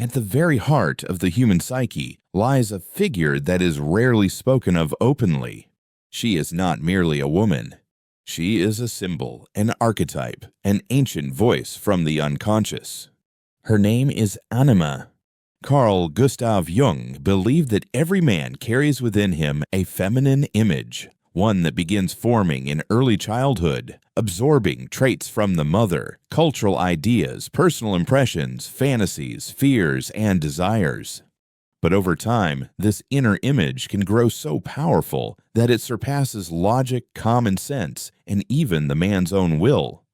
At the very heart of the human psyche lies a figure that is rarely spoken of openly. She is not merely a woman. She is a symbol, an archetype, an ancient voice from the unconscious. Her name is Anima. Carl Gustav Jung believed that every man carries within him a feminine image, one that begins forming in early childhood, absorbing traits from the mother, cultural ideas, personal impressions, fantasies, fears, and desires. But over time, this inner image can grow so powerful that it surpasses logic, common sense, and even the man's own will.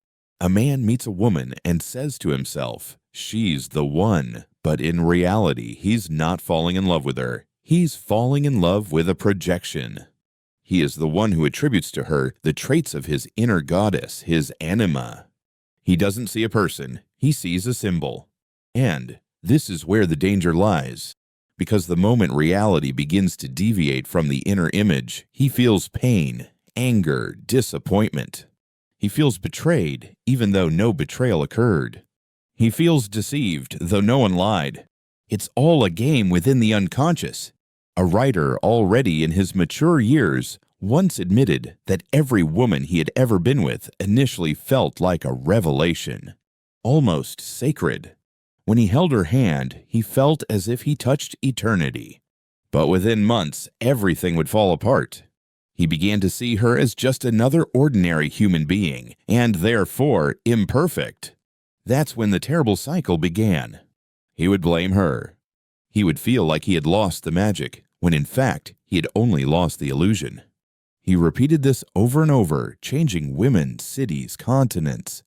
A man meets a woman and says to himself, "She's the one," but in reality, he's not falling in love with her. He's falling in love with a projection. He is the one who attributes to her the traits of his inner goddess, his anima. He doesn't see a person, he sees a symbol. And this is where the danger lies. Because the moment reality begins to deviate from the inner image, he feels pain, anger, disappointment. He feels betrayed, even though no betrayal occurred. He feels deceived, though no one lied. It's all a game within the unconscious. A writer already in his mature years once admitted that every woman he had ever been with initially felt like a revelation, almost sacred. When he held her hand, he felt as if he touched eternity. But within months, everything would fall apart. He began to see her as just another ordinary human being, and therefore imperfect. That's when the terrible cycle began. He would blame her. He would feel like he had lost the magic, when in fact he had only lost the illusion. He repeated this over and over, changing women, cities, continents.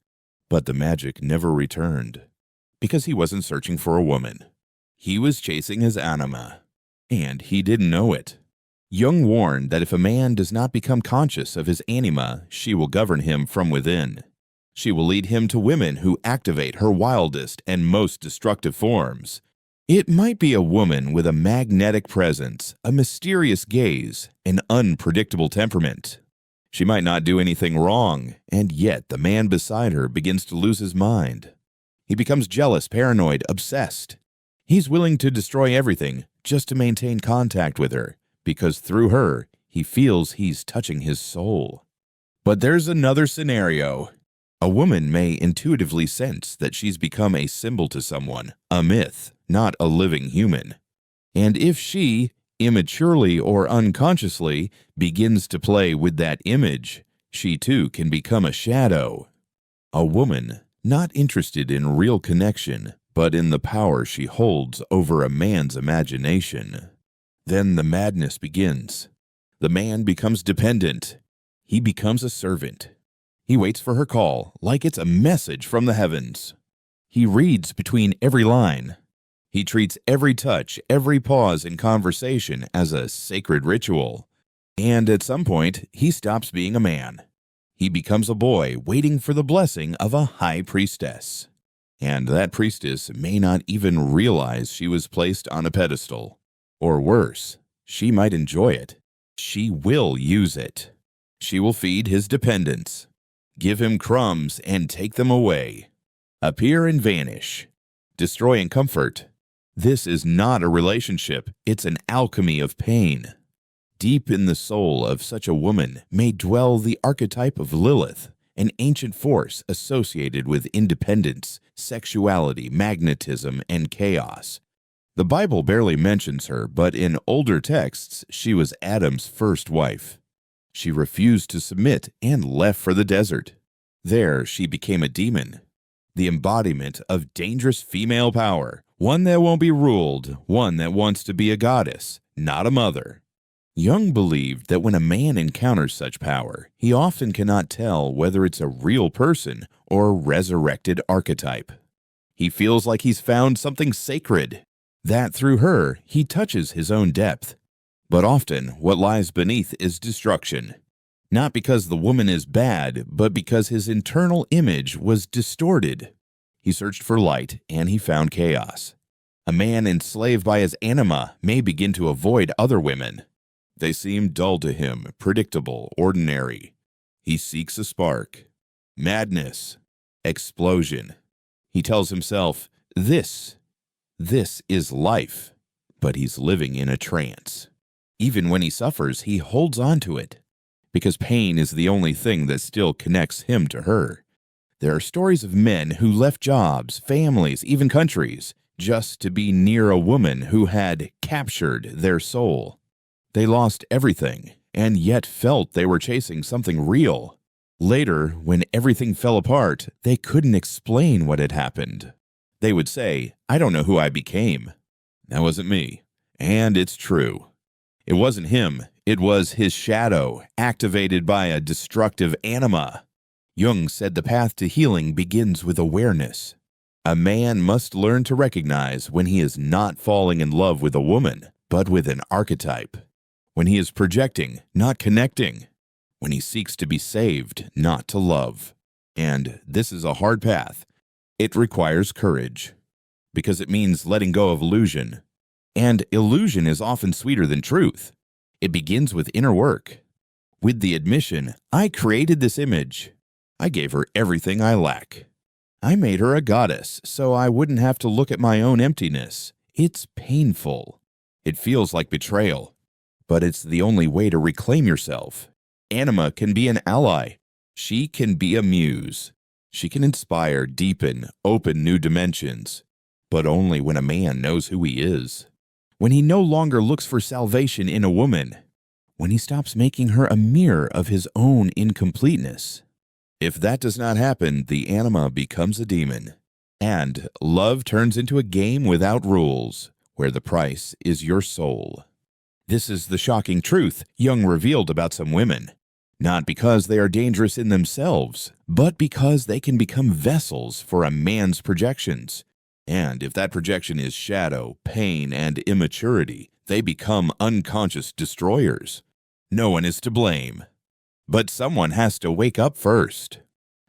But the magic never returned. Because he wasn't searching for a woman. He was chasing his anima. And he didn't know it. Jung warned that if a man does not become conscious of his anima, she will govern him from within. She will lead him to women who activate her wildest and most destructive forms. It might be a woman with a magnetic presence, a mysterious gaze, an unpredictable temperament. She might not do anything wrong, and yet the man beside her begins to lose his mind. He becomes jealous, paranoid, obsessed. He's willing to destroy everything just to maintain contact with her, because through her, he feels he's touching his soul. But there's another scenario. A woman may intuitively sense that she's become a symbol to someone, a myth, not a living human. And if she, immaturely or unconsciously, begins to play with that image, she too can become a shadow. A woman not interested in real connection, but in the power she holds over a man's imagination. Then the madness begins. The man becomes dependent. He becomes a servant. He waits for her call like it's a message from the heavens. He reads between every line. He treats every touch, every pause in conversation as a sacred ritual. And at some point, he stops being a man. He becomes a boy waiting for the blessing of a high priestess. And that priestess may not even realize she was placed on a pedestal. Or worse, she might enjoy it. She will use it. She will feed his dependence, give him crumbs and take them away, appear and vanish, destroy and comfort. This is not a relationship, it's an alchemy of pain. Deep in the soul of such a woman may dwell the archetype of Lilith, an ancient force associated with independence, sexuality, magnetism, and chaos. The Bible barely mentions her, but in older texts, she was Adam's first wife. She refused to submit and left for the desert. There, she became a demon, the embodiment of dangerous female power, one that won't be ruled, one that wants to be a goddess, not a mother. Jung believed that when a man encounters such power, he often cannot tell whether it's a real person or a resurrected archetype. He feels like he's found something sacred, that through her he touches his own depth. But often what lies beneath is destruction. Not because the woman is bad, but because his internal image was distorted. He searched for light, and he found chaos. A man enslaved by his anima may begin to avoid other women. They seem dull to him, predictable, ordinary. He seeks a spark. Madness. Explosion. He tells himself, This This is life, but he's living in a trance. Even when he suffers, he holds on to it, because pain is the only thing that still connects him to her. There are stories of men who left jobs, families, even countries, just to be near a woman who had captured their soul. They lost everything, and yet felt they were chasing something real. Later, when everything fell apart, they couldn't explain what had happened. They would say, "I don't know who I became. That wasn't me." And it's true. It wasn't him. It was his shadow, activated by a destructive anima. Jung said the path to healing begins with awareness. A man must learn to recognize when he is not falling in love with a woman, but with an archetype. When he is projecting, not connecting. When he seeks to be saved, not to love. And this is a hard path. It requires courage, because it means letting go of illusion. And illusion is often sweeter than truth. It begins with inner work. With the admission, I created this image. I gave her everything I lack. I made her a goddess so I wouldn't have to look at my own emptiness. It's painful. It feels like betrayal. But it's the only way to reclaim yourself. Anima can be an ally. She can be a muse. She can inspire, deepen, open new dimensions. But only when a man knows who he is. When he no longer looks for salvation in a woman. When he stops making her a mirror of his own incompleteness. If that does not happen, the anima becomes a demon. And love turns into a game without rules, where the price is your soul. This is the shocking truth Jung revealed about some women. Not because they are dangerous in themselves, but because they can become vessels for a man's projections. And if that projection is shadow, pain, and immaturity, they become unconscious destroyers. No one is to blame. But someone has to wake up first.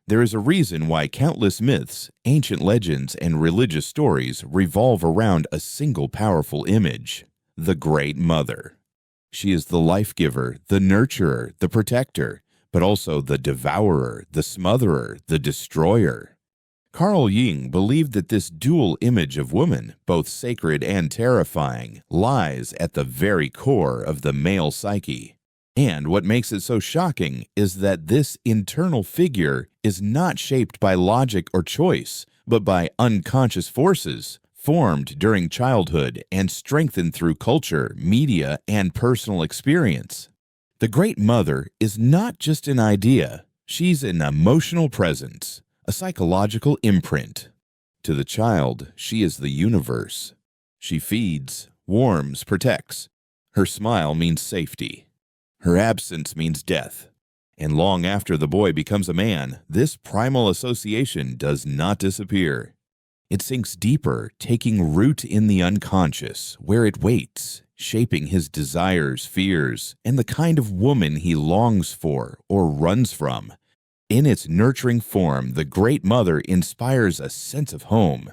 There is a reason why countless myths, ancient legends, and religious stories revolve around a single powerful image, the Great Mother. She is the life-giver, the nurturer, the protector, but also the devourer, the smotherer, the destroyer. Carl Jung believed that this dual image of woman, both sacred and terrifying, lies at the very core of the male psyche. And what makes it so shocking is that this internal figure is not shaped by logic or choice, but by unconscious forces formed during childhood and strengthened through culture, media, and personal experience. The Great Mother is not just an idea. She's an emotional presence, a psychological imprint. To the child, she is the universe. She feeds, warms, protects. Her smile means safety. Her absence means death. And long after the boy becomes a man, this primal association does not disappear. It sinks deeper, taking root in the unconscious, where it waits, shaping his desires, fears, and the kind of woman he longs for or runs from. In its nurturing form, the Great Mother inspires a sense of home.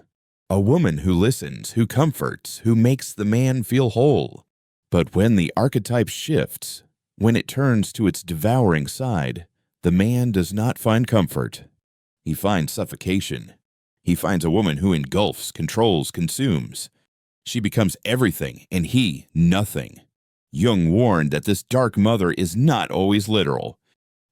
A woman who listens, who comforts, who makes the man feel whole. But when the archetype shifts, when it turns to its devouring side, the man does not find comfort. He finds suffocation. He finds a woman who engulfs, controls, consumes. She becomes everything, and he nothing. Jung warned that this dark mother is not always literal.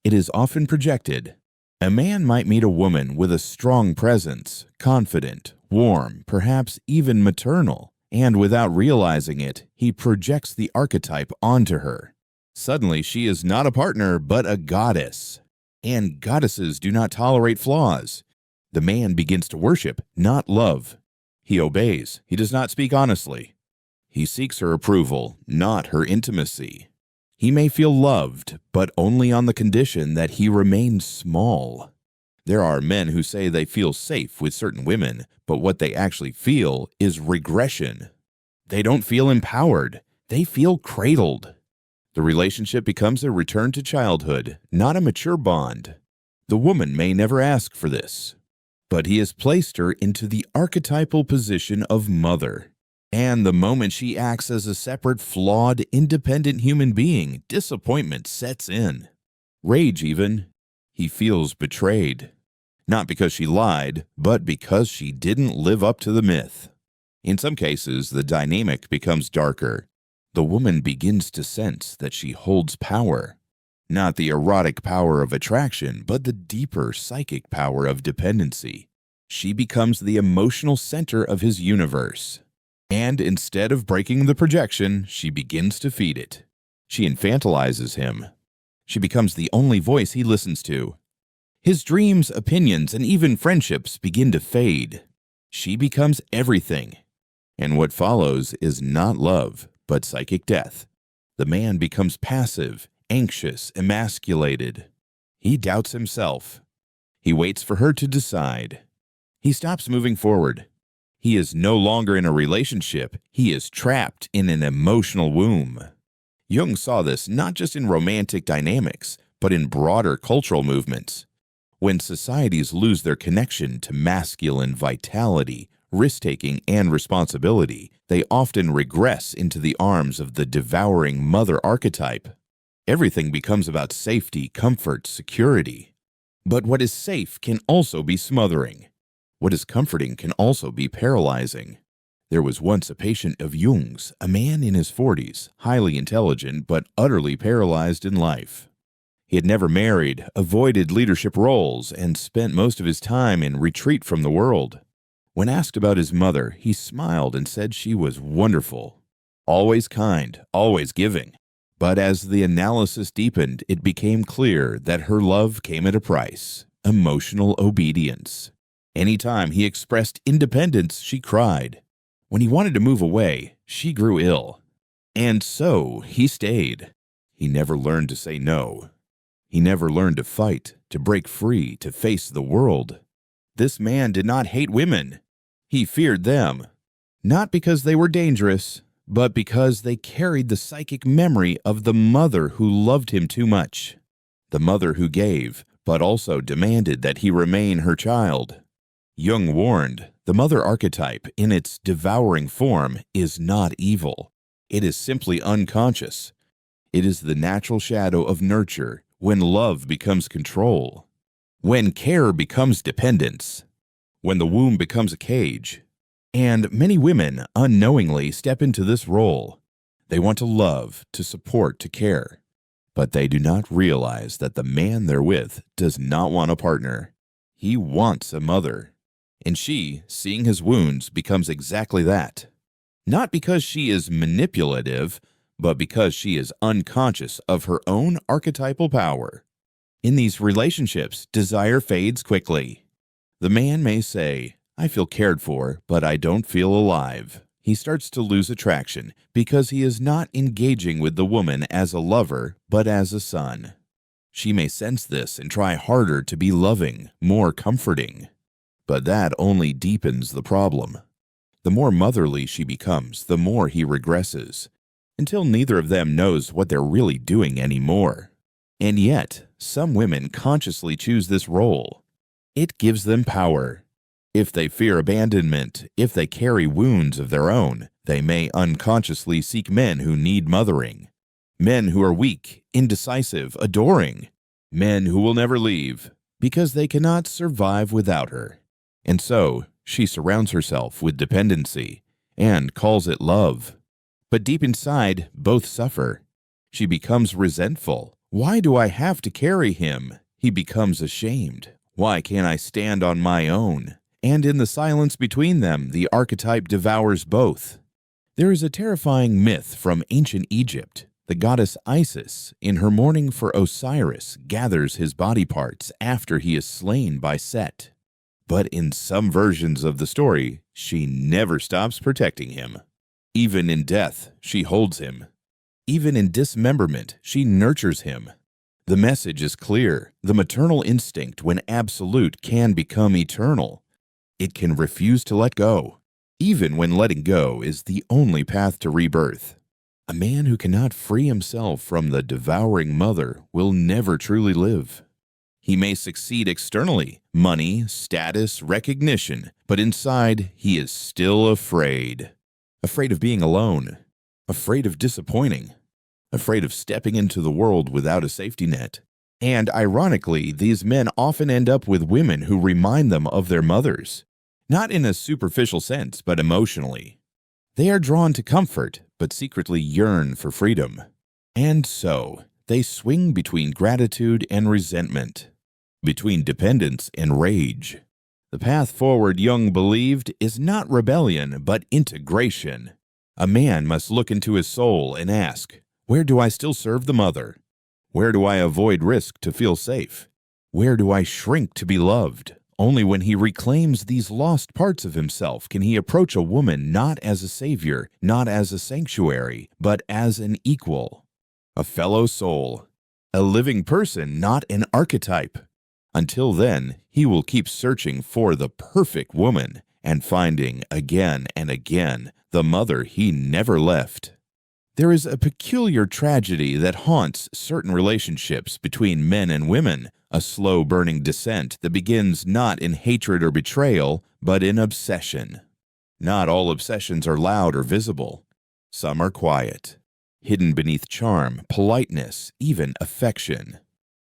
It is often projected. A man might meet a woman with a strong presence, confident, warm, perhaps even maternal, and without realizing it, he projects the archetype onto her. Suddenly, she is not a partner, but a goddess. And goddesses do not tolerate flaws. The man begins to worship, not love. He obeys. He does not speak honestly. He seeks her approval, not her intimacy. He may feel loved, but only on the condition that he remains small. There are men who say they feel safe with certain women, but what they actually feel is regression. They don't feel empowered. They feel cradled. The relationship becomes a return to childhood, not a mature bond. The woman may never ask for this, but he has placed her into the archetypal position of mother. And the moment she acts as a separate, flawed, independent human being, disappointment sets in. Rage even. He feels betrayed. Not because she lied, but because she didn't live up to the myth. In some cases, the dynamic becomes darker. The woman begins to sense that she holds power. Not the erotic power of attraction, but the deeper psychic power of dependency. She becomes the emotional center of his universe. And instead of breaking the projection, she begins to feed it. She infantilizes him. She becomes the only voice he listens to. His dreams, opinions, and even friendships begin to fade. She becomes everything. And what follows is not love, but psychic death. The man becomes passive, anxious, emasculated. He doubts himself. He waits for her to decide. He stops moving forward. He is no longer in a relationship. He is trapped in an emotional womb. Jung saw this not just in romantic dynamics, but in broader cultural movements. When societies lose their connection to masculine vitality, risk-taking, and responsibility, they often regress into the arms of the devouring mother archetype. Everything becomes about safety, comfort, security. But what is safe can also be smothering. What is comforting can also be paralyzing. There was once a patient of Jung's, a man in his 40s, highly intelligent but utterly paralyzed in life. He had never married, avoided leadership roles, and spent most of his time in retreat from the world. When asked about his mother, he smiled and said she was wonderful, always kind, always giving. But as the analysis deepened, it became clear that her love came at a price: emotional obedience. Anytime he expressed independence, she cried. When he wanted to move away, she grew ill. And so he stayed. He never learned to say no. He never learned to fight, to break free, to face the world. This man did not hate women. He feared them, not because they were dangerous, but because they carried the psychic memory of the mother who loved him too much. The mother who gave, but also demanded that he remain her child. Jung warned, the mother archetype, in its devouring form, is not evil. It is simply unconscious. It is the natural shadow of nurture when love becomes control, when care becomes dependence, when the womb becomes a cage. And many women unknowingly step into this role. They want to love, to support, to care. But they do not realize that the man they're with does not want a partner. He wants a mother. And she, seeing his wounds, becomes exactly that. Not because she is manipulative, but because she is unconscious of her own archetypal power. In these relationships, desire fades quickly. The man may say, I feel cared for, but I don't feel alive. He starts to lose attraction because he is not engaging with the woman as a lover, but as a son. She may sense this and try harder to be loving, more comforting. But that only deepens the problem. The more motherly she becomes, the more he regresses, until neither of them knows what they're really doing anymore. And yet, some women consciously choose this role. It gives them power. If they fear abandonment, if they carry wounds of their own, they may unconsciously seek men who need mothering. Men who are weak, indecisive, adoring. Men who will never leave, because they cannot survive without her. And so, she surrounds herself with dependency and calls it love. But deep inside, both suffer. She becomes resentful. Why do I have to carry him? He becomes ashamed. Why can't I stand on my own? And in the silence between them, the archetype devours both. There is a terrifying myth from ancient Egypt. The goddess Isis, in her mourning for Osiris, gathers his body parts after he is slain by Set. But in some versions of the story, she never stops protecting him. Even in death, she holds him. Even in dismemberment, she nurtures him. The message is clear. The maternal instinct, when absolute, can become eternal. It can refuse to let go, even when letting go is the only path to rebirth. A man who cannot free himself from the devouring mother will never truly live. He may succeed externally, money, status, recognition, but inside he is still afraid. Afraid of being alone, afraid of disappointing, afraid of stepping into the world without a safety net. And ironically, these men often end up with women who remind them of their mothers. Not in a superficial sense, but emotionally. They are drawn to comfort, but secretly yearn for freedom. And so, they swing between gratitude and resentment, between dependence and rage. The path forward, Jung believed, is not rebellion, but integration. A man must look into his soul and ask, where do I still serve the mother? Where do I avoid risk to feel safe? Where do I shrink to be loved? Only when he reclaims these lost parts of himself can he approach a woman not as a savior, not as a sanctuary, but as an equal, a fellow soul, a living person, not an archetype. Until then, he will keep searching for the perfect woman and finding again and again the mother he never left. There is a peculiar tragedy that haunts certain relationships between men and women, a slow-burning descent that begins not in hatred or betrayal, but in obsession. Not all obsessions are loud or visible. Some are quiet, hidden beneath charm, politeness, even affection.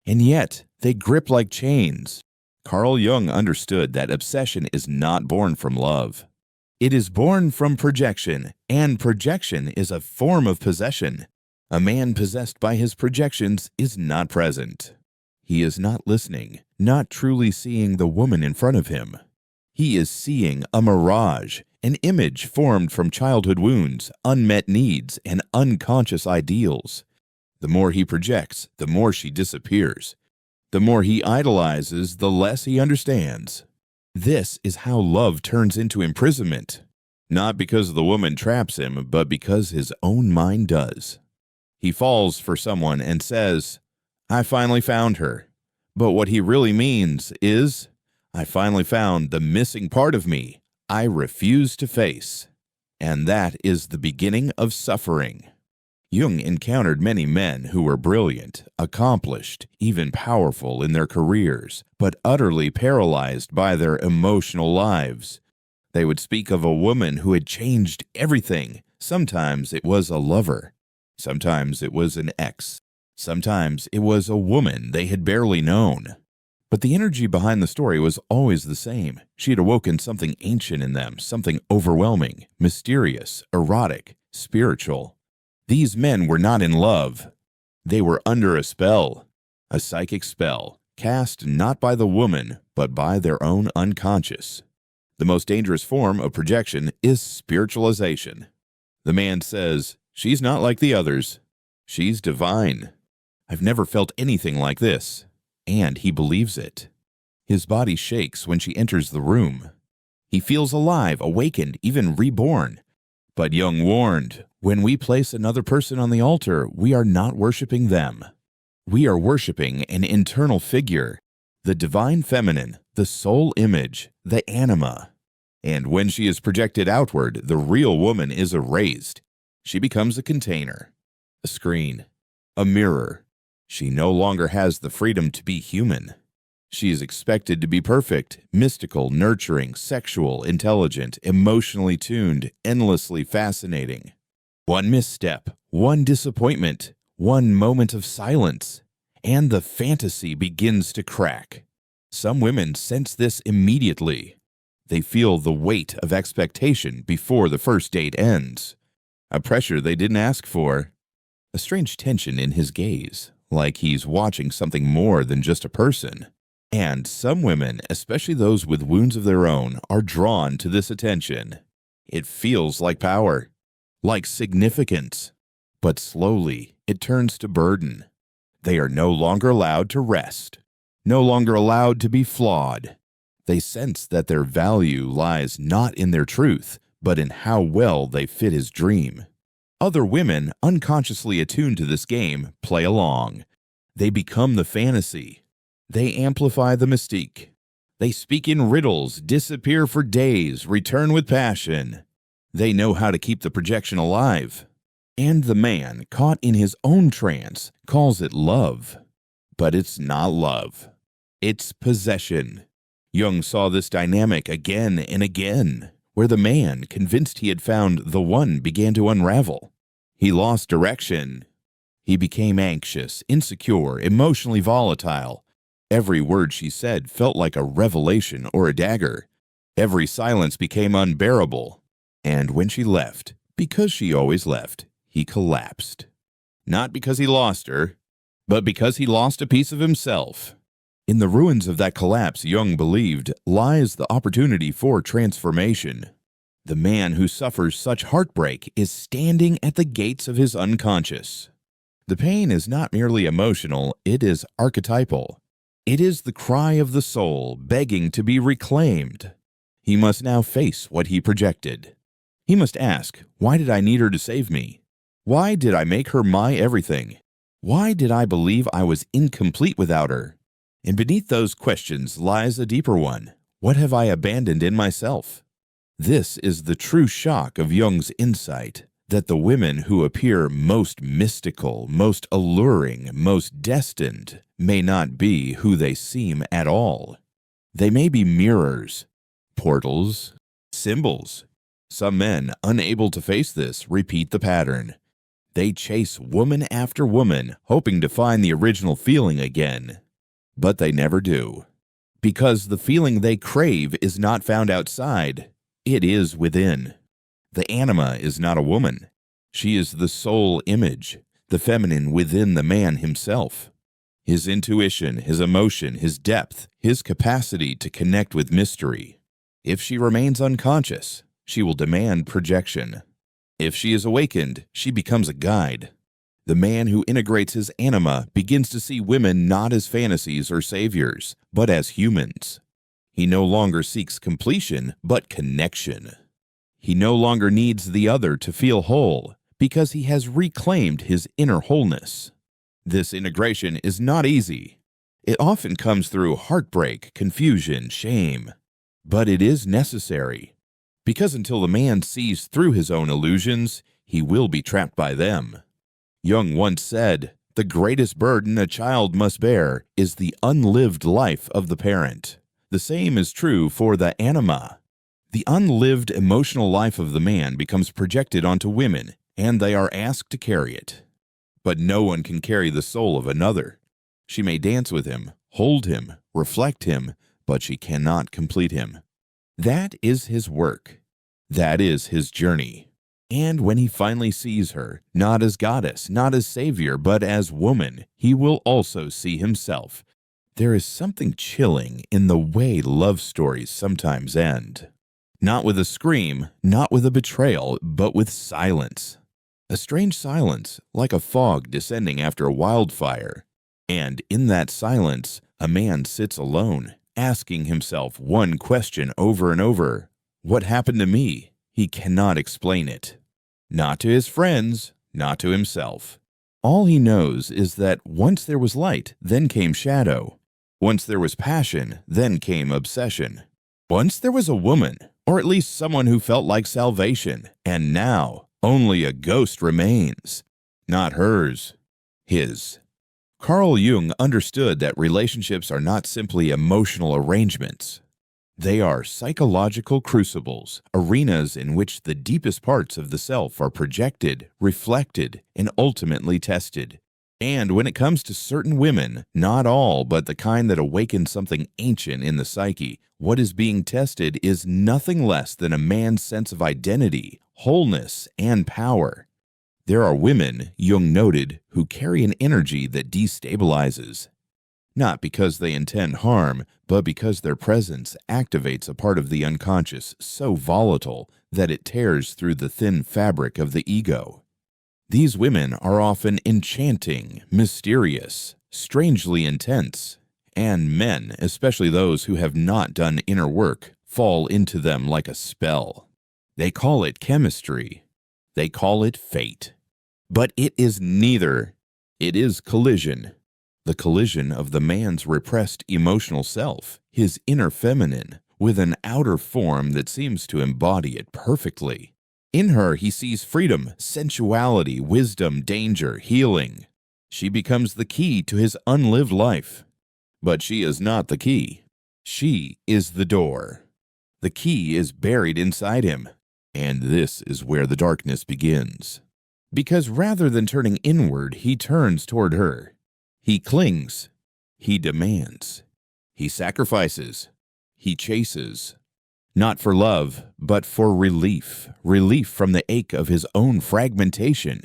And yet, they grip like chains. Carl Jung understood that obsession is not born from love. It is born from projection, and projection is a form of possession. A man possessed by his projections is not present. He is not listening, not truly seeing the woman in front of him. He is seeing a mirage, an image formed from childhood wounds, unmet needs, and unconscious ideals. The more he projects, the more she disappears. The more he idolizes, the less he understands. This is how love turns into imprisonment, not because the woman traps him, but because his own mind does. He falls for someone and says, I finally found her. But what he really means is, I finally found the missing part of me I refuse to face. And that is the beginning of suffering. Jung encountered many men who were brilliant, accomplished, even powerful in their careers, but utterly paralyzed by their emotional lives. They would speak of a woman who had changed everything. Sometimes it was a lover. Sometimes it was an ex. Sometimes it was a woman they had barely known. But the energy behind the story was always the same. She had awoken something ancient in them, something overwhelming, mysterious, erotic, spiritual. These men were not in love. They were under a spell, a psychic spell, cast not by the woman, but by their own unconscious. The most dangerous form of projection is spiritualization. The man says, she's not like the others. She's divine. I've never felt anything like this. And he believes it. His body shakes when she enters the room. He feels alive, awakened, even reborn. But Jung warned, when we place another person on the altar, we are not worshiping them. We are worshiping an internal figure, the divine feminine, the soul image, the anima. And when she is projected outward, the real woman is erased. She becomes a container, a screen, a mirror. She no longer has the freedom to be human. She is expected to be perfect, mystical, nurturing, sexual, intelligent, emotionally tuned, endlessly fascinating. One misstep, one disappointment, one moment of silence, and the fantasy begins to crack. Some women sense this immediately. They feel the weight of expectation before the first date ends. A pressure they didn't ask for. A strange tension in his gaze, like he's watching something more than just a person. And some women, especially those with wounds of their own, are drawn to this attention. It feels like power, like significance. But slowly, it turns to burden. They are no longer allowed to rest, no longer allowed to be flawed. They sense that their value lies not in their truth, but in how well they fit his dream. Other women, unconsciously attuned to this game, play along. They become the fantasy. They amplify the mystique. They speak in riddles, disappear for days, return with passion. They know how to keep the projection alive. And the man, caught in his own trance, calls it love. But it's not love. It's possession. Jung saw this dynamic again and again, where the man, convinced he had found the one, began to unravel. He lost direction. He became anxious, insecure, emotionally volatile. Every word she said felt like a revelation or a dagger. Every silence became unbearable. And when she left, because she always left, he collapsed. Not because he lost her, but because he lost a piece of himself. In the ruins of that collapse, Jung believed, lies the opportunity for transformation. The man who suffers such heartbreak is standing at the gates of his unconscious. The pain is not merely emotional, it is archetypal. It is the cry of the soul begging to be reclaimed. He must now face what he projected. He must ask, why did I need her to save me? Why did I make her my everything? Why did I believe I was incomplete without her? And beneath those questions lies a deeper one. What have I abandoned in myself? This is the true shock of Jung's insight, that the women who appear most mystical, most alluring, most destined, may not be who they seem at all. They may be mirrors, portals, symbols. Some men, unable to face this, repeat the pattern. They chase woman after woman, hoping to find the original feeling again. But they never do. Because the feeling they crave is not found outside, it is within. The anima is not a woman. She is the soul image, the feminine within the man himself. His intuition, his emotion, his depth, his capacity to connect with mystery. If she remains unconscious, she will demand projection. If she is awakened, she becomes a guide. The man who integrates his anima begins to see women not as fantasies or saviors, but as humans. He no longer seeks completion, but connection. He no longer needs the other to feel whole, because he has reclaimed his inner wholeness. This integration is not easy. It often comes through heartbreak, confusion, shame. But it is necessary, because until the man sees through his own illusions, he will be trapped by them. Jung once said, "The greatest burden a child must bear is the unlived life of the parent." The same is true for the anima. The unlived emotional life of the man becomes projected onto women, and they are asked to carry it. But no one can carry the soul of another. She may dance with him, hold him, reflect him, but she cannot complete him. That is his work. That is his journey. And when he finally sees her, not as goddess, not as savior, but as woman, he will also see himself. There is something chilling in the way love stories sometimes end. Not with a scream, not with a betrayal, but with silence. A strange silence, like a fog descending after a wildfire. And in that silence, a man sits alone, asking himself one question over and over. What happened to me? He cannot explain it. Not to his friends, not to himself. All he knows is that once there was light, then came shadow. Once there was passion, then came obsession. Once there was a woman, or at least someone who felt like salvation, and now only a ghost remains. Not hers, his. Carl Jung understood that relationships are not simply emotional arrangements. They are psychological crucibles, arenas in which the deepest parts of the self are projected, reflected, and ultimately tested. And when it comes to certain women, not all, but the kind that awaken something ancient in the psyche, what is being tested is nothing less than a man's sense of identity, wholeness, and power. There are women, Jung noted, who carry an energy that destabilizes. Not because they intend harm, but because their presence activates a part of the unconscious so volatile that it tears through the thin fabric of the ego. These women are often enchanting, mysterious, strangely intense, and men, especially those who have not done inner work, fall into them like a spell. They call it chemistry. They call it fate. But it is neither. It is collision. The collision of the man's repressed emotional self, his inner feminine, with an outer form that seems to embody it perfectly. In her, he sees freedom, sensuality, wisdom, danger, healing. She becomes the key to his unlived life. But she is not the key. She is the door. The key is buried inside him. And this is where the darkness begins. Because rather than turning inward, he turns toward her. He clings. He demands. He sacrifices. He chases. Not for love, but for relief. Relief from the ache of his own fragmentation.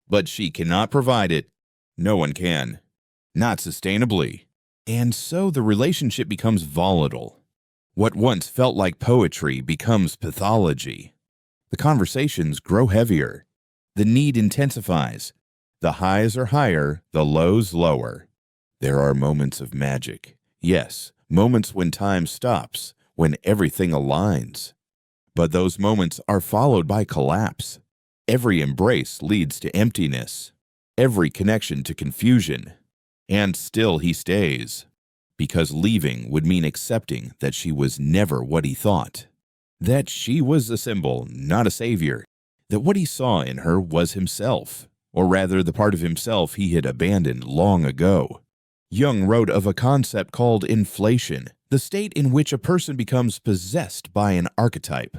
But she cannot provide it. No one can. Not sustainably. And so the relationship becomes volatile. What once felt like poetry becomes pathology. The conversations grow heavier. The need intensifies. The highs are higher, the lows lower. There are moments of magic. Yes, moments when time stops, when everything aligns. But those moments are followed by collapse. Every embrace leads to emptiness. Every connection to confusion. And still he stays. Because leaving would mean accepting that she was never what he thought. That she was a symbol, not a savior. That what he saw in her was himself, or rather the part of himself he had abandoned long ago. Jung wrote of a concept called inflation, the state in which a person becomes possessed by an archetype.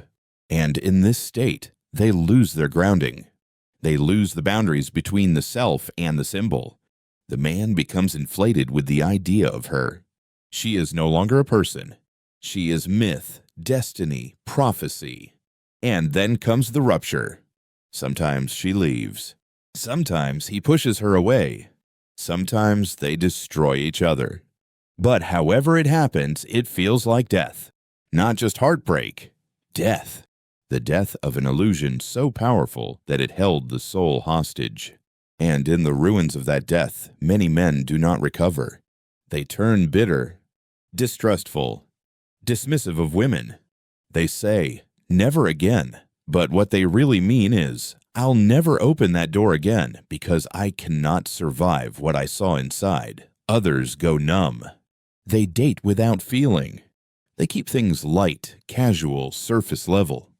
And in this state, they lose their grounding. They lose the boundaries between the self and the symbol. The man becomes inflated with the idea of her. She is no longer a person. She is myth, destiny, prophecy. And then comes the rupture. Sometimes she leaves. Sometimes he pushes her away. Sometimes they destroy each other. But however it happens, it feels like death. Not just heartbreak. Death. The death of an illusion so powerful that it held the soul hostage. And in the ruins of that death, many men do not recover. They turn bitter, distrustful, dismissive of women. They say, never again. But what they really mean is, I'll never open that door again because I cannot survive what I saw inside. Others go numb. They date without feeling. They keep things light, casual, surface level.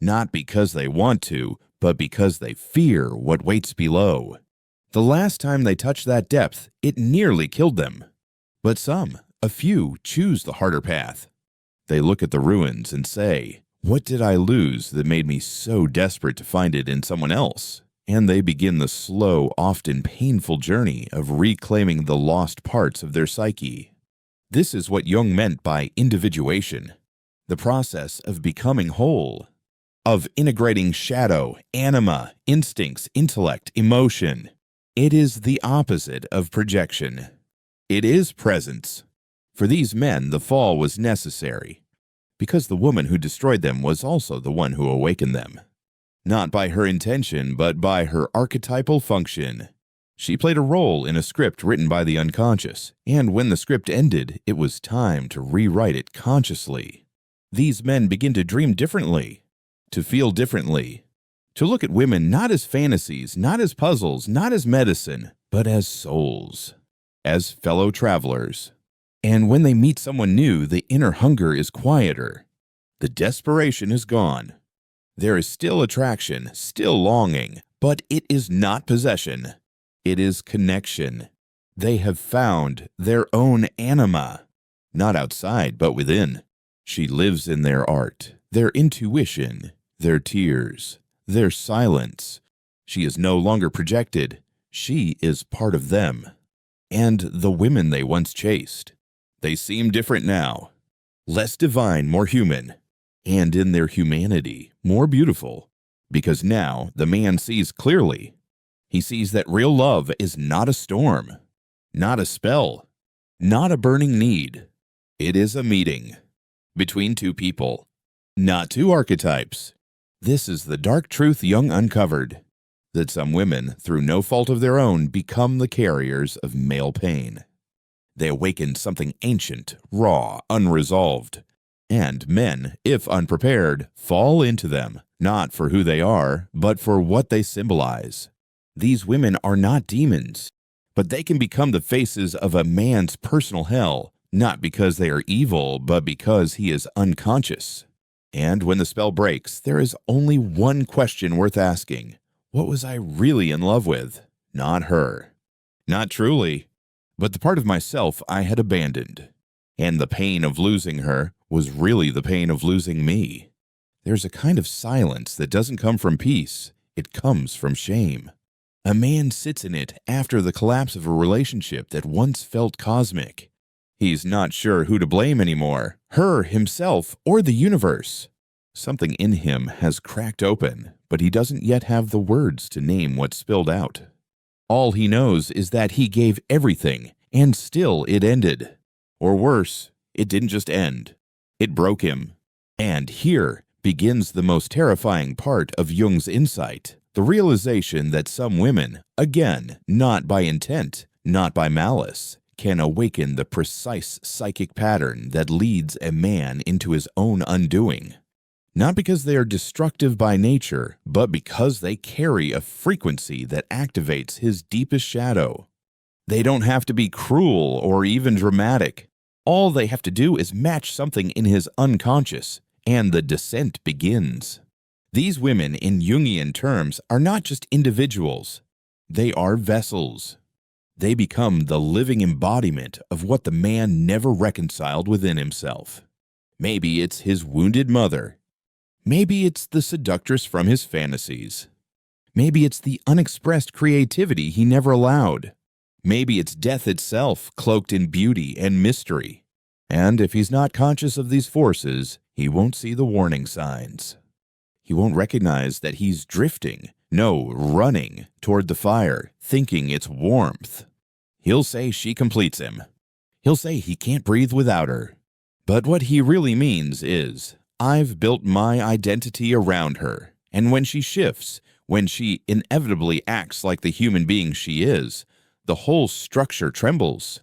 Not because they want to, but because they fear what waits below. The last time they touched that depth, it nearly killed them. But some, a few, choose the harder path. They look at the ruins and say, what did I lose that made me so desperate to find it in someone else? And they begin the slow, often painful journey of reclaiming the lost parts of their psyche. This is what Jung meant by individuation, the process of becoming whole, of integrating shadow, anima, instincts, intellect, emotion. It is the opposite of projection. It is presence. For these men, the fall was necessary, because the woman who destroyed them was also the one who awakened them. Not by her intention, but by her archetypal function. She played a role in a script written by the unconscious, and when the script ended, it was time to rewrite it consciously. These men begin to dream differently, to feel differently, to look at women not as fantasies, not as puzzles, not as medicine, but as souls, as fellow travelers. And when they meet someone new, the inner hunger is quieter. The desperation is gone. There is still attraction, still longing, but it is not possession. It is connection. They have found their own anima, not outside, but within. She lives in their art, their intuition, their tears, their silence. She is no longer projected. She is part of them. And the women they once chased, they seem different now, less divine, more human, and in their humanity, more beautiful, because now the man sees clearly. He sees that real love is not a storm, not a spell, not a burning need. It is a meeting between two people, not two archetypes. This is the dark truth Jung uncovered, that some women, through no fault of their own, become the carriers of male pain. They awaken something ancient, raw, unresolved. And men, if unprepared, fall into them, not for who they are, but for what they symbolize. These women are not demons, but they can become the faces of a man's personal hell, not because they are evil, but because he is unconscious. And when the spell breaks, there is only one question worth asking. What was I really in love with? Not her. Not truly. But the part of myself I had abandoned. And the pain of losing her was really the pain of losing me. There's a kind of silence that doesn't come from peace. It comes from shame. A man sits in it after the collapse of a relationship that once felt cosmic. He's not sure who to blame anymore, her, himself, or the universe. Something in him has cracked open, but he doesn't yet have the words to name what spilled out. All he knows is that he gave everything, and still it ended. Or worse, it didn't just end. It broke him. And here begins the most terrifying part of Jung's insight, the realization that some women, again, not by intent, not by malice, can awaken the precise psychic pattern that leads a man into his own undoing. Not because they are destructive by nature, but because they carry a frequency that activates his deepest shadow. They don't have to be cruel or even dramatic. All they have to do is match something in his unconscious, and the descent begins. These women, in Jungian terms, are not just individuals. They are vessels. They become the living embodiment of what the man never reconciled within himself. Maybe it's his wounded mother. Maybe it's the seductress from his fantasies. Maybe it's the unexpressed creativity he never allowed. Maybe it's death itself, cloaked in beauty and mystery. And if he's not conscious of these forces, he won't see the warning signs. He won't recognize that he's drifting, no, running, toward the fire, thinking it's warmth. He'll say she completes him. He'll say he can't breathe without her. But what he really means is, I've built my identity around her, and when she shifts, when she inevitably acts like the human being she is, the whole structure trembles.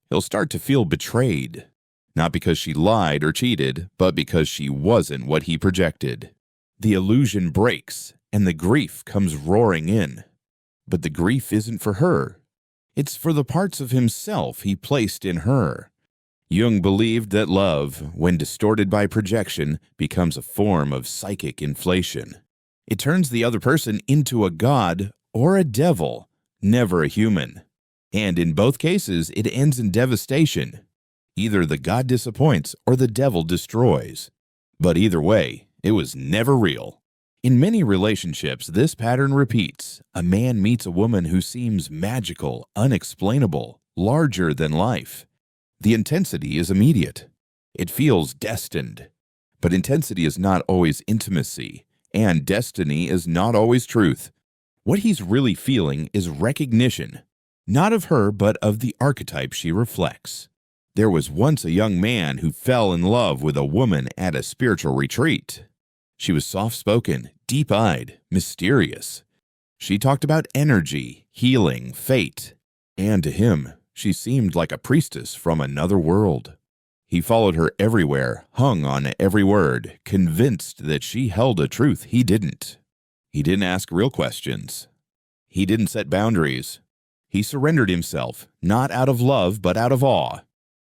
He'll start to feel betrayed, not because she lied or cheated, but because she wasn't what he projected. The illusion breaks, and the grief comes roaring in. But the grief isn't for her. It's for the parts of himself he placed in her. Jung believed that love, when distorted by projection, becomes a form of psychic inflation. It turns the other person into a god or a devil, never a human. And in both cases, it ends in devastation. Either the god disappoints or the devil destroys. But either way, it was never real. In many relationships, this pattern repeats. A man meets a woman who seems magical, unexplainable, larger than life. The intensity is immediate. It feels destined. But intensity is not always intimacy, and destiny is not always truth. What he's really feeling is recognition, not of her, but of the archetype she reflects. There was once a young man who fell in love with a woman at a spiritual retreat. She was soft-spoken, deep-eyed, mysterious. She talked about energy, healing, fate, and to him, she seemed like a priestess from another world. He followed her everywhere, hung on every word, convinced that she held a truth he didn't. He didn't ask real questions. He didn't set boundaries. He surrendered himself, not out of love, but out of awe.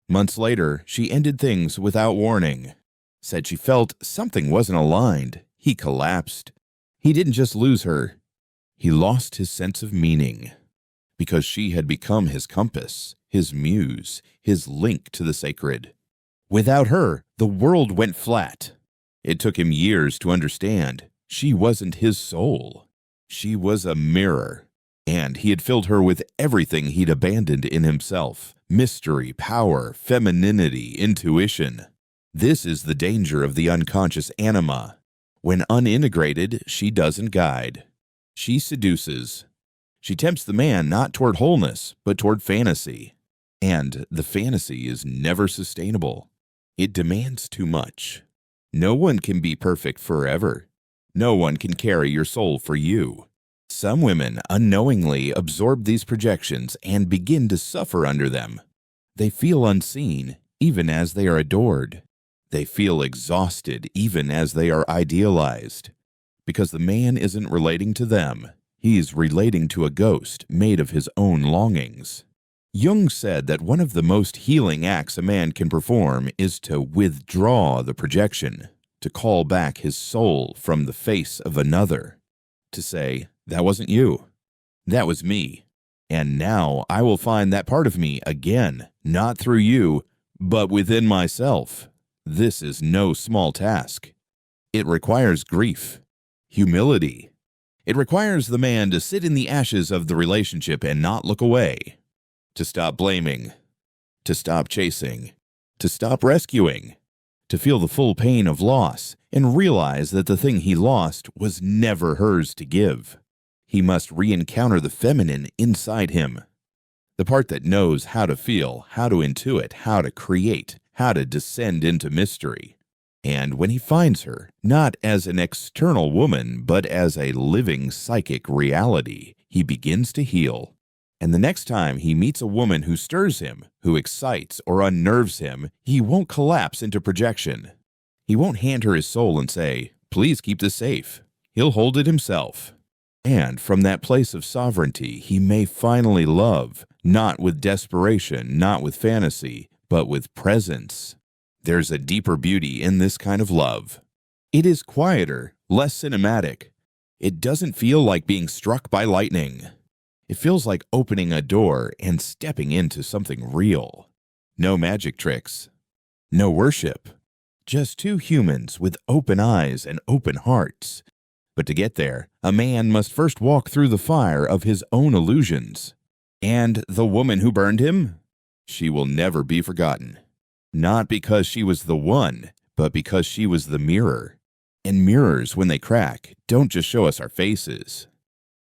Months later, she ended things without warning. Said she felt something wasn't aligned. He collapsed. He didn't just lose her. He lost his sense of meaning. Because she had become his compass, his muse, his link to the sacred. Without her, the world went flat. It took him years to understand. She wasn't his soul. She was a mirror. And he had filled her with everything he'd abandoned in himself. Mystery, power, femininity, intuition. This is the danger of the unconscious anima. When unintegrated, she doesn't guide. She seduces. She tempts the man not toward wholeness, but toward fantasy. And the fantasy is never sustainable. It demands too much. No one can be perfect forever. No one can carry your soul for you. Some women unknowingly absorb these projections and begin to suffer under them. They feel unseen, even as they are adored. They feel exhausted, even as they are idealized. Because the man isn't relating to them. He's relating to a ghost made of his own longings. Jung said that one of the most healing acts a man can perform is to withdraw the projection, to call back his soul from the face of another, to say, that wasn't you, that was me, and now I will find that part of me again, not through you, but within myself. This is no small task. It requires grief, humility. It requires the man to sit in the ashes of the relationship and not look away, to stop blaming, to stop chasing, to stop rescuing, to feel the full pain of loss and realize that the thing he lost was never hers to give. He must re-encounter the feminine inside him, the part that knows how to feel, how to intuit, how to create, how to descend into mystery. And when he finds her, not as an external woman, but as a living psychic reality, he begins to heal. And the next time he meets a woman who stirs him, who excites or unnerves him, he won't collapse into projection. He won't hand her his soul and say, "Please keep this safe." He'll hold it himself. And from that place of sovereignty, he may finally love, not with desperation, not with fantasy, but with presence. There's a deeper beauty in this kind of love. It is quieter, less cinematic. It doesn't feel like being struck by lightning. It feels like opening a door and stepping into something real. No magic tricks. No worship. Just two humans with open eyes and open hearts. But to get there, a man must first walk through the fire of his own illusions. And the woman who burned him? She will never be forgotten. Not because she was the one, but because she was the mirror. And mirrors, when they crack, don't just show us our faces.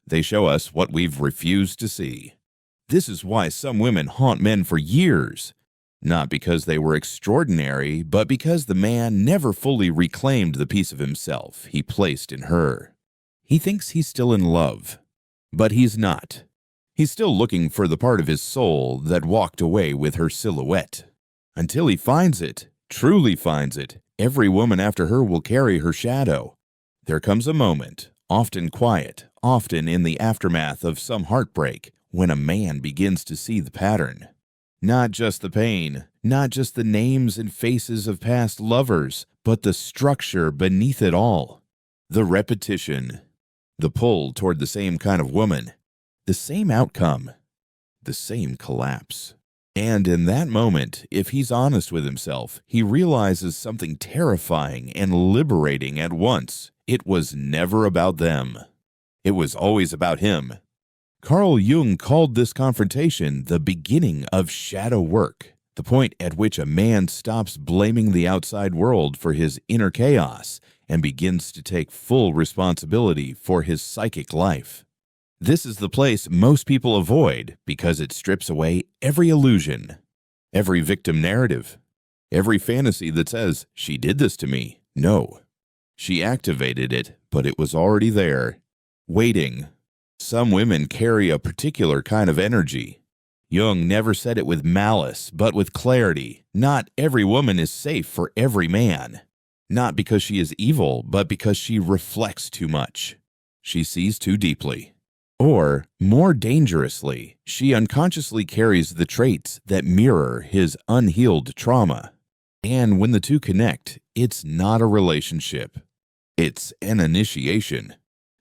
They show us what we've refused to see. This is why some women haunt men for years. Not because they were extraordinary, but because the man never fully reclaimed the piece of himself he placed in her. He thinks he's still in love, but he's not. He's still looking for the part of his soul that walked away with her silhouette. Until he finds it, truly finds it, every woman after her will carry her shadow. There comes a moment, often quiet, often in the aftermath of some heartbreak, when a man begins to see the pattern. Not just the pain, not just the names and faces of past lovers, but the structure beneath it all. The repetition, the pull toward the same kind of woman, the same outcome, the same collapse. And in that moment, if he's honest with himself, he realizes something terrifying and liberating at once. It was never about them. It was always about him. Carl Jung called this confrontation the beginning of shadow work, the point at which a man stops blaming the outside world for his inner chaos and begins to take full responsibility for his psychic life. This is the place most people avoid because it strips away every illusion, every victim narrative, every fantasy that says, "She did this to me." No, she activated it, but it was already there, waiting. Some women carry a particular kind of energy. Jung never said it with malice, but with clarity. Not every woman is safe for every man. Not because she is evil, but because she reflects too much. She sees too deeply. Or, more dangerously, she unconsciously carries the traits that mirror his unhealed trauma. And when the two connect, it's not a relationship. It's an initiation.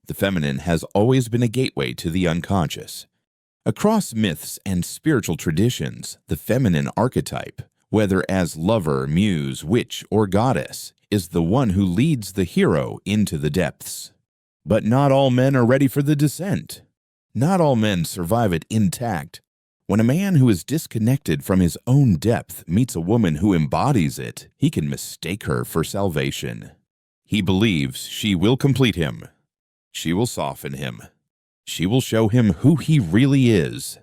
The feminine has always been a gateway to the unconscious. Across myths and spiritual traditions, the feminine archetype, whether as lover, muse, witch, or goddess, is the one who leads the hero into the depths. But not all men are ready for the descent. Not all men survive it intact. When a man who is disconnected from his own depth meets a woman who embodies it, he can mistake her for salvation. He believes she will complete him. She will soften him. She will show him who he really is.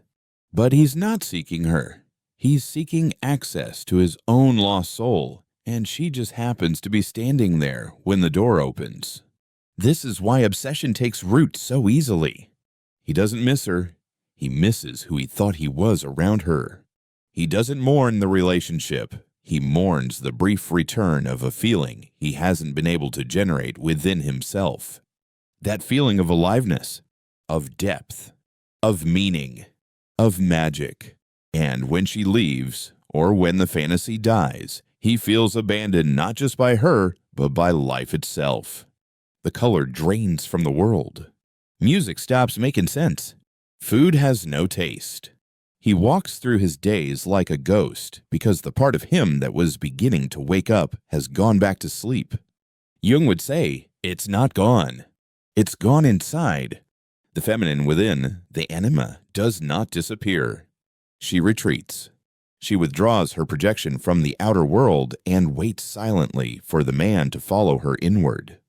But he's not seeking her. He's seeking access to his own lost soul, and she just happens to be standing there when the door opens. This is why obsession takes root so easily. He doesn't miss her. He misses who he thought he was around her. He doesn't mourn the relationship. He mourns the brief return of a feeling he hasn't been able to generate within himself. That feeling of aliveness, of depth, of meaning, of magic. And when she leaves, or when the fantasy dies, he feels abandoned not just by her, but by life itself. The color drains from the world. Music stops making sense. Food has no taste. He walks through his days like a ghost because the part of him that was beginning to wake up has gone back to sleep. Jung would say, it's not gone. It's gone inside. The feminine within, the anima, does not disappear. She retreats. She withdraws her projection from the outer world and waits silently for the man to follow her inward,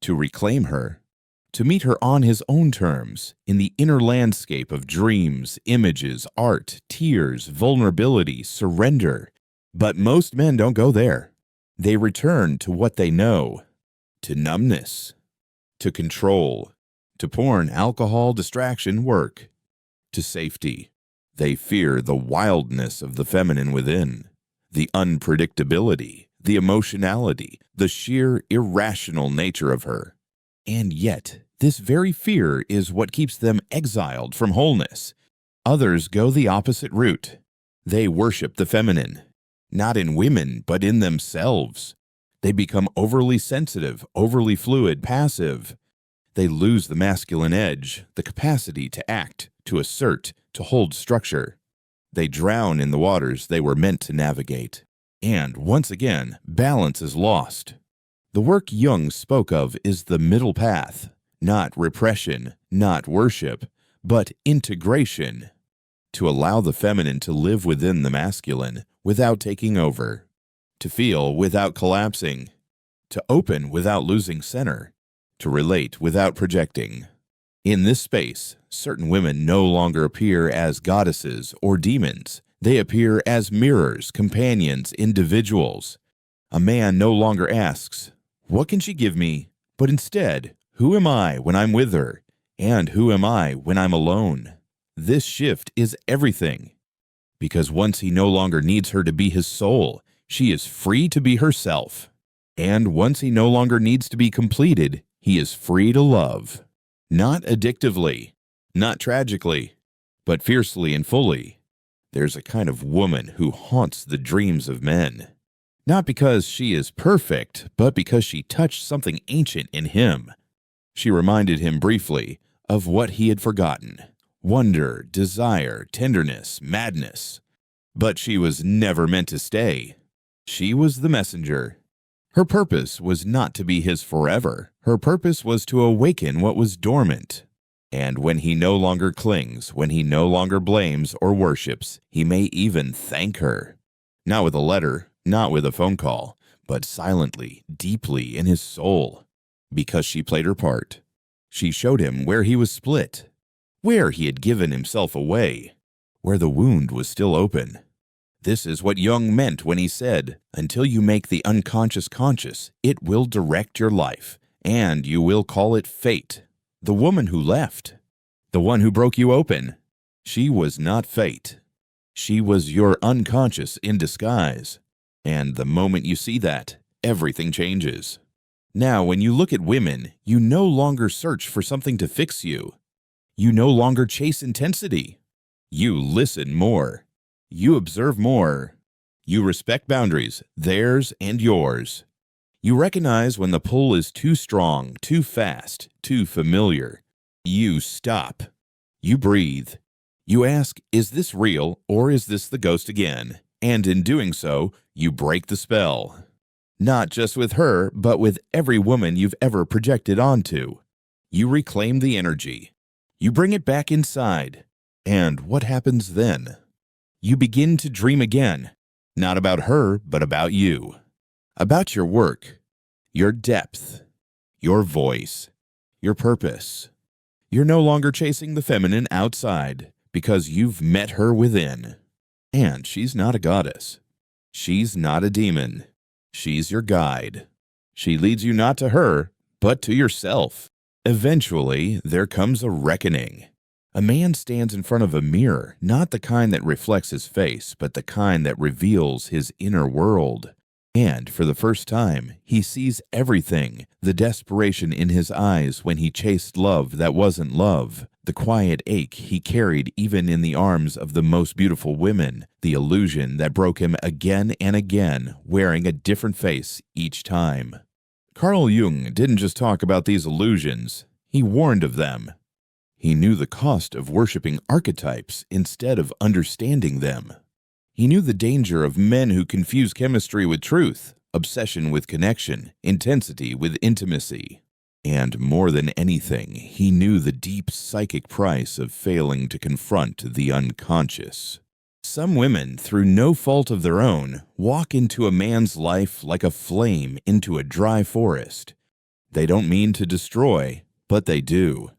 to reclaim her, to meet her on his own terms in the inner landscape of dreams, images, art, tears, vulnerability, surrender. But most men don't go there. They return to what they know, to numbness, to control, to porn, alcohol, distraction, work, to safety. They fear the wildness of the feminine within, the unpredictability, the emotionality, the sheer irrational nature of her. And yet, this very fear is what keeps them exiled from wholeness. Others go the opposite route. They worship the feminine, not in women, but in themselves. They become overly sensitive, overly fluid, passive. They lose the masculine edge, the capacity to act, to assert, to hold structure. They drown in the waters they were meant to navigate. And once again, balance is lost. The work Jung spoke of is the middle path, not repression, not worship, but integration, to allow the feminine to live within the masculine without taking over, to feel without collapsing, to open without losing center, to relate without projecting. In this space, certain women no longer appear as goddesses or demons. They appear as mirrors, companions, individuals. A man no longer asks, "What can she give me?" but instead, "Who am I when I'm with her? And who am I when I'm alone?" This shift is everything. Because once he no longer needs her to be his soul, she is free to be herself. And once he no longer needs to be completed, he is free to love. Not addictively, not tragically, but fiercely and fully. There's a kind of woman who haunts the dreams of men. Not because she is perfect, but because she touched something ancient in him. She reminded him briefly of what he had forgotten: wonder, desire, tenderness, madness. But she was never meant to stay. She was the messenger. Her purpose was not to be his forever. Her purpose was to awaken what was dormant. And when he no longer clings, when he no longer blames or worships, he may even thank her. Not with a letter, not with a phone call, but silently, deeply in his soul. Because she played her part. She showed him where he was split, where he had given himself away, where the wound was still open. This is what Jung meant when he said, "Until you make the unconscious conscious, it will direct your life, and you will call it fate." The woman who left, the one who broke you open, she was not fate. She was your unconscious in disguise. And the moment you see that, everything changes. Now, when you look at women, you no longer search for something to fix you. You no longer chase intensity. You listen more. You observe more. You respect boundaries, theirs and yours. You recognize when the pull is too strong, too fast, too familiar. You stop. You breathe. You ask, is this real or is this the ghost again? And in doing so, you break the spell. Not just with her, but with every woman you've ever projected onto. You reclaim the energy. You bring it back inside. And what happens then? You begin to dream again, not about her, but about you. About your work, your depth, your voice, your purpose. You're no longer chasing the feminine outside because you've met her within. And she's not a goddess. She's not a demon. She's your guide. She leads you not to her, but to yourself. Eventually, there comes a reckoning. A man stands in front of a mirror, not the kind that reflects his face, but the kind that reveals his inner world. And for the first time, he sees everything, the desperation in his eyes when he chased love that wasn't love, the quiet ache he carried even in the arms of the most beautiful women, the illusion that broke him again and again, wearing a different face each time. Carl Jung didn't just talk about these illusions, he warned of them. He knew the cost of worshiping archetypes instead of understanding them. He knew the danger of men who confuse chemistry with truth, obsession with connection, intensity with intimacy. And more than anything, he knew the deep psychic price of failing to confront the unconscious. Some women, through no fault of their own, walk into a man's life like a flame into a dry forest. They don't mean to destroy, but they do.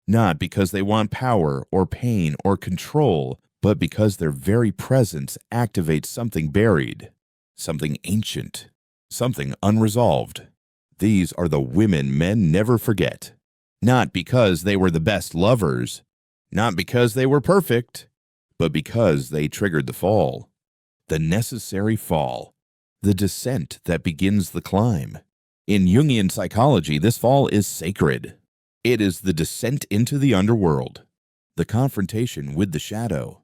Not because they want power or pain or control, but because their very presence activates something buried, something ancient, something unresolved. These are the women men never forget. Not because they were the best lovers, not because they were perfect, but because they triggered the fall, the necessary fall, the descent that begins the climb. In Jungian psychology, this fall is sacred. It is the descent into the underworld, the confrontation with the shadow,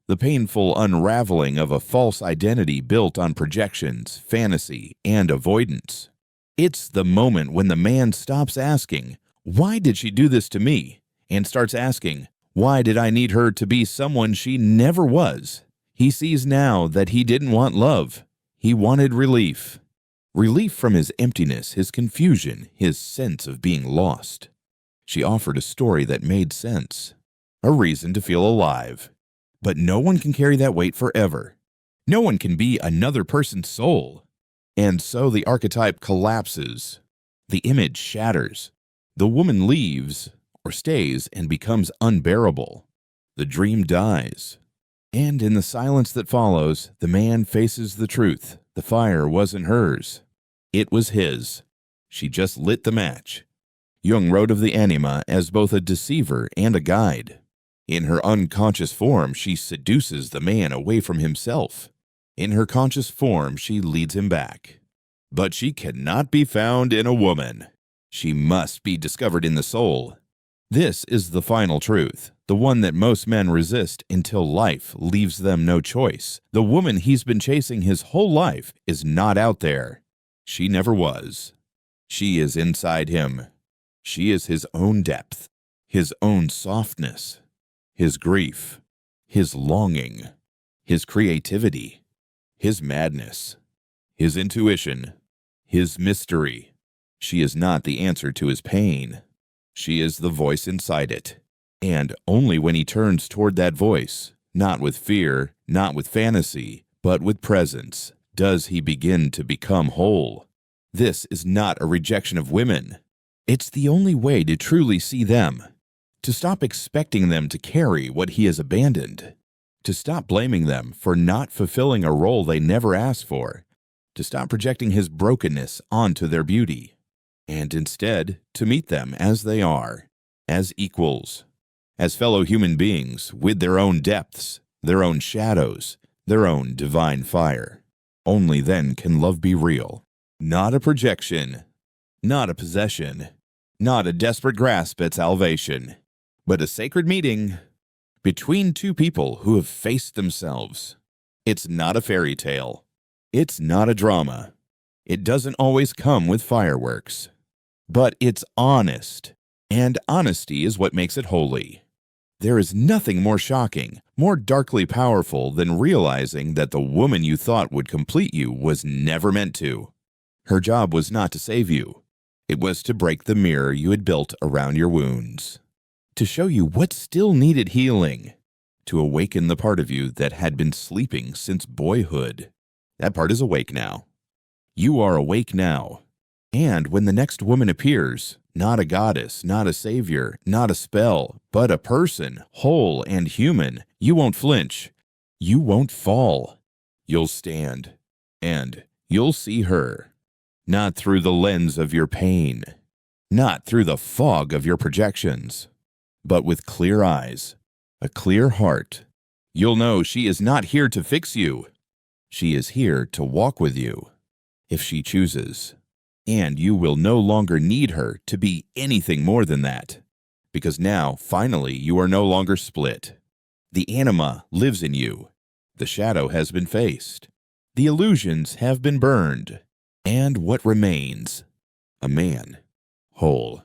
the painful unraveling of a false identity built on projections, fantasy, and avoidance. It's the moment when the man stops asking, "Why did she do this to me?" and starts asking, "Why did I need her to be someone she never was?" He sees now that he didn't want love. He wanted relief. Relief from his emptiness, his confusion, his sense of being lost. She offered a story that made sense, a reason to feel alive. But no one can carry that weight forever. No one can be another person's soul. And so the archetype collapses. The image shatters. The woman leaves or stays and becomes unbearable. The dream dies. And in the silence that follows, the man faces the truth. The fire wasn't hers. It was his. She just lit the match. Jung wrote of the Anima as both a deceiver and a guide. In her unconscious form, she seduces the man away from himself. In her conscious form, she leads him back. But she cannot be found in a woman. She must be discovered in the soul. This is the final truth, the one that most men resist until life leaves them no choice. The woman he's been chasing his whole life is not out there. She never was. She is inside him. She is his own depth, his own softness, his grief, his longing, his creativity, his madness, his intuition, his mystery. She is not the answer to his pain. She is the voice inside it. And only when he turns toward that voice, not with fear, not with fantasy, but with presence, does he begin to become whole. This is not a rejection of women. It's the only way to truly see them, to stop expecting them to carry what he has abandoned, to stop blaming them for not fulfilling a role they never asked for, to stop projecting his brokenness onto their beauty, and instead to meet them as they are, as equals, as fellow human beings with their own depths, their own shadows, their own divine fire. Only then can love be real, not a projection, not a possession, not a desperate grasp at salvation, but a sacred meeting between two people who have faced themselves. It's not a fairy tale. It's not a drama. It doesn't always come with fireworks. But it's honest, and honesty is what makes it holy. There is nothing more shocking, more darkly powerful than realizing that the woman you thought would complete you was never meant to. Her job was not to save you. It was to break the mirror you had built around your wounds, to show you what still needed healing, to awaken the part of you that had been sleeping since boyhood. That part is awake now. You are awake now. And when the next woman appears, not a goddess, not a savior, not a spell, but a person, whole and human, you won't flinch. You won't fall. You'll stand, and you'll see her. Not through the lens of your pain, not through the fog of your projections, but with clear eyes, a clear heart. You'll know she is not here to fix you. She is here to walk with you, if she chooses. And you will no longer need her to be anything more than that, because now, finally, you are no longer split. The anima lives in you. The shadow has been faced. The illusions have been burned. And what remains? A man, whole.